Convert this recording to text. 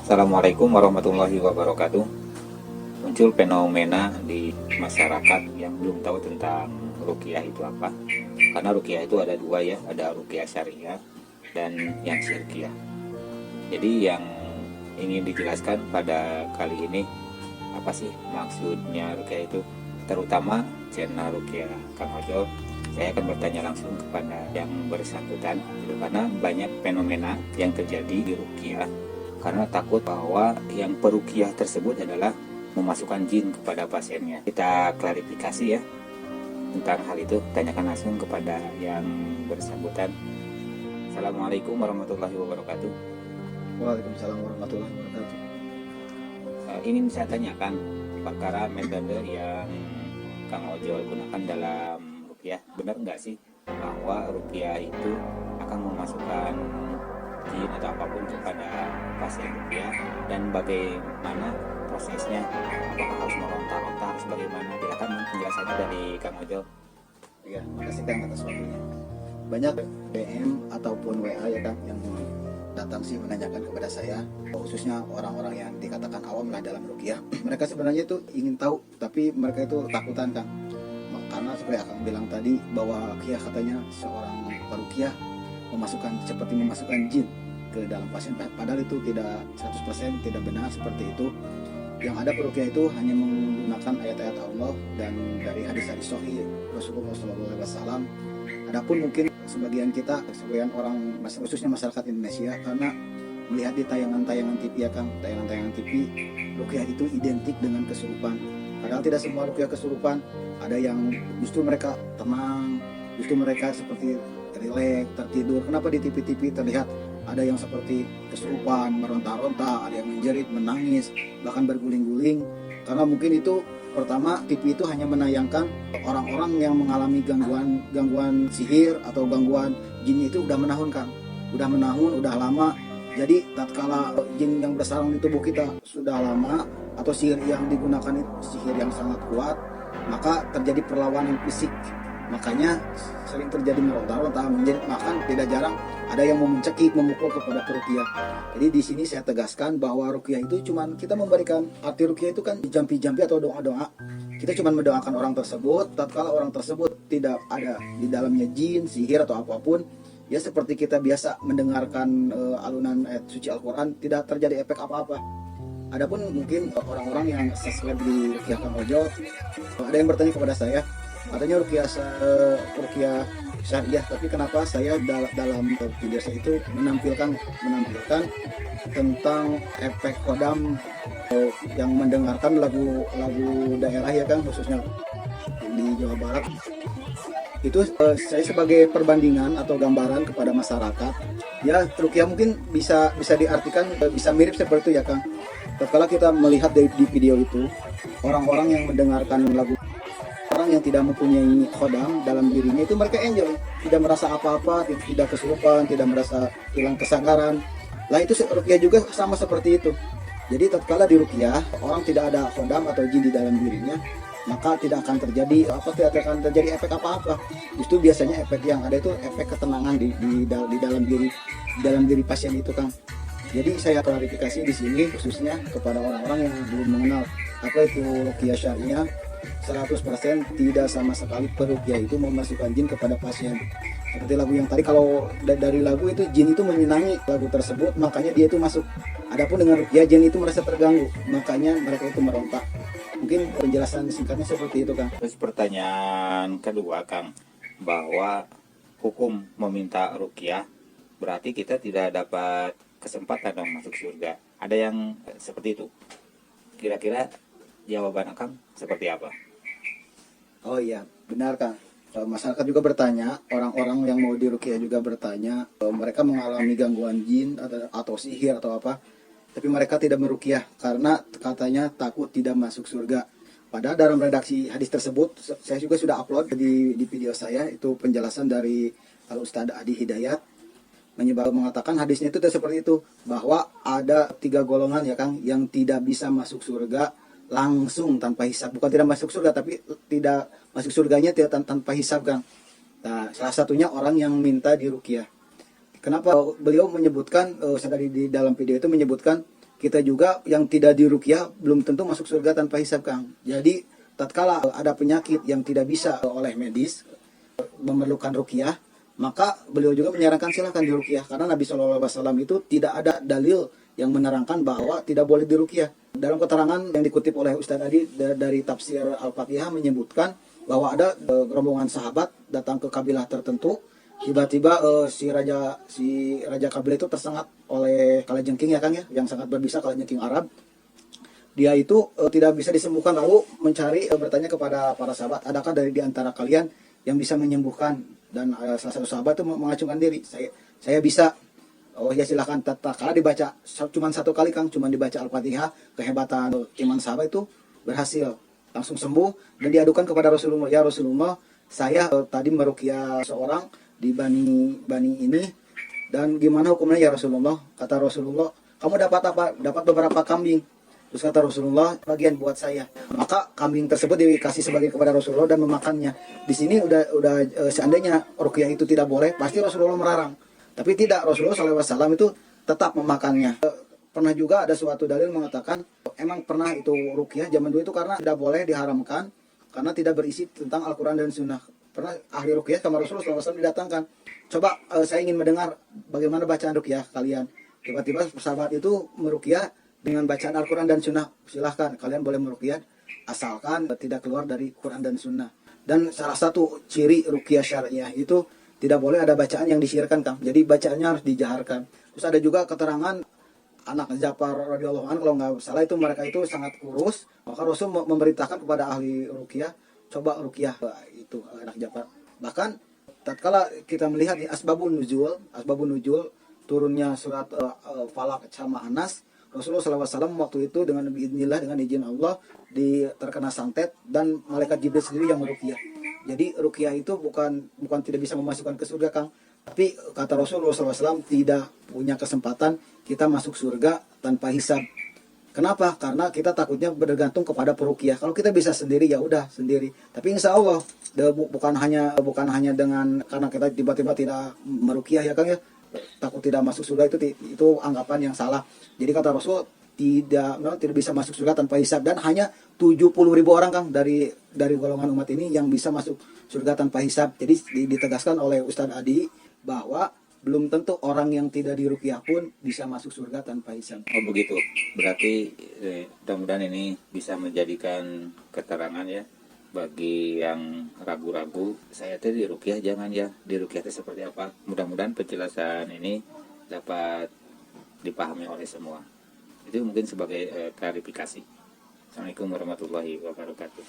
Assalamualaikum warahmatullahi wabarakatuh. Muncul fenomena di masyarakat yang belum tahu tentang ruqyah itu apa. Karena ruqyah itu ada dua ya, ada ruqyah syariah dan yang syirkiyah. Jadi yang ingin dijelaskan pada kali ini apa sih maksudnya ruqyah itu, terutama channel ruqyah Kang Ojo. Saya akan bertanya langsung kepada yang bersangkutan gitu, karena banyak fenomena yang terjadi di ruqyah karena takut bahwa yang peruqyah tersebut adalah memasukkan jin kepada pasiennya. Kita klarifikasi ya tentang hal itu, tanyakan langsung kepada yang bersangkutan. Assalamualaikum warahmatullahi wabarakatuh. Waalaikumsalam warahmatullahi wabarakatuh. Ini saya tanyakan perkara metode yang Kang Ojo gunakan dalam ruqyah. Benar nggak sih bahwa ruqyah itu akan memasukkan jin atau apapun kepada pasien ruqyah, dan bagaimana prosesnya? Apakah harus meronta-ronta, harus bagaimana? Silakan penjelasannya dari Kang Ojo. Ya, makasih Kang atas waktunya. Banyak DM ataupun WA ya Kang yang datang sih menanyakan kepada saya, khususnya orang-orang yang dikatakan awam lah dalam ruqyah. Mereka sebenarnya itu ingin tahu, tapi mereka itu takutan Kang. Karena seperti Akang bilang tadi bahwa ruqyah katanya seorang peruqyah seperti memasukkan jin ke dalam pasien, padahal itu tidak 100% tidak benar seperti itu. Yang ada peruqyah itu hanya menggunakan ayat-ayat Allah dan dari hadis-hadis sahih Rasulullah SAW. Adapun mungkin sebagian orang khususnya masyarakat Indonesia, karena melihat di tayangan-tayangan TV ya Kang, tayangan-tayangan TV, ruqyah itu identik dengan kesurupan. Padahal tidak semua ruqyah kesurupan. Ada yang justru mereka tenang, justru mereka seperti rileks, tertidur. Kenapa di TV-TV terlihat ada yang seperti kesurupan, meronta-ronta, ada yang menjerit, menangis, bahkan berguling-guling? Karena mungkin itu pertama, TV itu hanya menayangkan orang-orang yang mengalami gangguan sihir atau gangguan jin itu udah menahun Kang. Udah menahun, udah lama. Jadi tatkala jin yang bersarang di tubuh kita sudah lama atau sihir yang digunakan itu sihir yang sangat kuat, maka terjadi perlawanan fisik. Makanya sering terjadi meronta-ronta, menjerit, bahkan tidak jarang ada yang mencekik, memukul kepada peruqyah. Jadi di sini saya tegaskan bahwa ruqyah itu cuman kita memberikan arti ruqyah itu kan jampi-jampi atau doa-doa. Kita cuma mendoakan orang tersebut, tatkala orang tersebut tidak ada di dalamnya jin, sihir atau apapun, ya seperti kita biasa mendengarkan alunan ayat suci Al-Quran, tidak terjadi efek apa-apa. Adapun mungkin orang-orang yang subscribe di ruqyah Kang Ojo, ada yang bertanya kepada saya, katanya ruqyah syariah, tapi kenapa saya dalam video saya itu menampilkan tentang efek kodam yang mendengarkan lagu daerah ya Kang, khususnya di Jawa Barat. Itu saya sebagai perbandingan atau gambaran kepada masyarakat. Ya, ruqyah mungkin bisa diartikan bisa mirip seperti itu ya Kang. Kalau kita melihat di video itu, orang-orang yang mendengarkan lagu, orang yang tidak mempunyai khodam dalam dirinya itu mereka enjoy, tidak merasa apa-apa, tidak kesurupan, tidak merasa hilang kesadaran. Lah itu ruqyah juga sama seperti itu. Jadi tatkala di ruqyah orang tidak ada khodam atau jin di dalam dirinya, maka tidak akan terjadi efek apa-apa. Justru biasanya efek yang ada itu efek ketenangan di dalam diri pasien itu Kang. Jadi saya klarifikasi di sini khususnya kepada orang-orang yang belum mengenal apa itu ruqyah syariah. 100% tidak sama sekali peruqyah itu memasukkan jin kepada pasien. Seperti lagu yang tadi, kalau dari lagu itu jin itu menyenangi lagu tersebut, makanya dia itu masuk. Adapun dengan ruqyah, jin itu merasa terganggu, makanya mereka itu merontak. Mungkin penjelasan singkatnya seperti itu Kang. Terus pertanyaan kedua Kang, bahwa hukum meminta ruqyah berarti kita tidak dapat kesempatan dong masuk surga. Ada yang seperti itu. Kira-kira jawaban Akang seperti apa? Oh iya, benar Kang. Masyarakat juga bertanya, orang-orang yang mau diruqyah juga bertanya, mereka mengalami gangguan jin atau sihir atau apa, tapi mereka tidak meruqyah karena katanya takut tidak masuk surga. Padahal dalam redaksi hadis tersebut, saya juga sudah upload di video saya, itu penjelasan dari Al-Ustadz Adi Hidayat, mengatakan hadisnya itu seperti itu, bahwa ada 3 golongan ya Kang, yang tidak bisa masuk surga langsung tanpa hisab. Bukan tidak masuk surga, tapi tidak masuk surganya tidak tanpa hisab Kang. Nah, salah satunya orang yang minta diruqyah. Kenapa beliau menyebutkan, di dalam video itu menyebutkan kita juga yang tidak diruqyah belum tentu masuk surga tanpa hisab, Kang. Jadi tatkala ada penyakit yang tidak bisa oleh medis memerlukan ruqyah, maka beliau juga menyarankan silahkan diruqyah, karena Nabi SAW itu tidak ada dalil yang menerangkan bahwa tidak boleh diruqyah. Dalam keterangan yang dikutip oleh Ustadz Adi dari tafsir Al-Fatihah menyebutkan bahwa ada rombongan sahabat datang ke kabilah tertentu, tiba-tiba si raja kabilah itu tersengat oleh kalajengking, ya Kang ya, yang sangat berbisa, kalajengking Arab. Dia itu tidak bisa disembuhkan, lalu mencari bertanya kepada para sahabat, adakah dari di antara kalian yang bisa menyembuhkan? Dan salah satu sahabat itu mengacungkan diri, saya bisa. Oh ya silahkan. Tatkala dibaca cuma satu kali, Kang, cuma dibaca Al-Fatihah, kehebatan iman sahabat itu berhasil, langsung sembuh. Dan diadukan kepada Rasulullah, ya Rasulullah, saya tadi meruqyah seorang di bani ini, dan gimana hukumnya ya Rasulullah? Kata Rasulullah, kamu dapat apa? Dapat beberapa kambing. Terus kata Rasulullah, bagian buat saya. Maka kambing tersebut dikasih sebagian kepada Rasulullah dan memakannya. Di sini udah seandainya ruqyah itu tidak boleh, pasti Rasulullah melarang. Tapi tidak, Rasulullah SAW itu tetap memakannya. Pernah juga ada suatu dalil mengatakan, emang pernah itu ruqyah zaman dulu itu karena tidak boleh, diharamkan, karena tidak berisi tentang Al-Quran dan Sunnah. Pernah ahli ruqyah sama Rasulullah SAW didatangkan. Coba saya ingin mendengar bagaimana bacaan ruqyah kalian. Tiba-tiba sahabat itu meruqyah dengan bacaan Al-Quran dan Sunnah. Silahkan, kalian boleh meruqyah, asalkan tidak keluar dari Quran dan Sunnah. Dan salah satu ciri ruqyah syariah itu tidak boleh ada bacaan yang disyiarkan, Kang. Jadi bacaannya harus dijaharkan. Terus ada juga keterangan anak Ja'far radhiyallahu anhu, kalau nggak salah itu mereka itu sangat kurus. Maka Rasul memerintahkan kepada ahli ruqyah, coba ruqyah itu anak Ja'far. Bahkan tatkala kita melihat di asbabun nuzul turunnya surat Falaq sama Anas, Rasulullah SAW waktu itu dengan biidznillah, dengan izin Allah, terkena santet dan malaikat Jibril sendiri yang meruqyah. Jadi ruqyah itu bukan tidak bisa memasukkan ke surga, Kang. Tapi kata Rasulullah SAW, tidak punya kesempatan kita masuk surga tanpa hisab. Kenapa? Karena kita takutnya bergantung kepada peruqyah. Kalau kita bisa sendiri, ya udah sendiri. Tapi insya Allah bukan hanya dengan karena kita tiba-tiba tidak meruqyah, ya Kang ya, takut tidak masuk surga, itu anggapan yang salah. Jadi kata Rasul, tidak bisa masuk surga tanpa hisab, dan hanya 70.000 orang, Kang, dari golongan umat ini yang bisa masuk surga tanpa hisab. Jadi ditegaskan oleh Ustadz Adi bahwa belum tentu orang yang tidak diruqyah pun bisa masuk surga tanpa hisab. Oh begitu. Berarti mudah-mudahan ini bisa menjadikan keterangan ya bagi yang ragu-ragu, saya tadi diruqyah jangan ya, diruqyah itu seperti apa. Mudah-mudahan penjelasan ini dapat dipahami oleh semua. Itu mungkin sebagai klarifikasi. Assalamualaikum warahmatullahi wabarakatuh.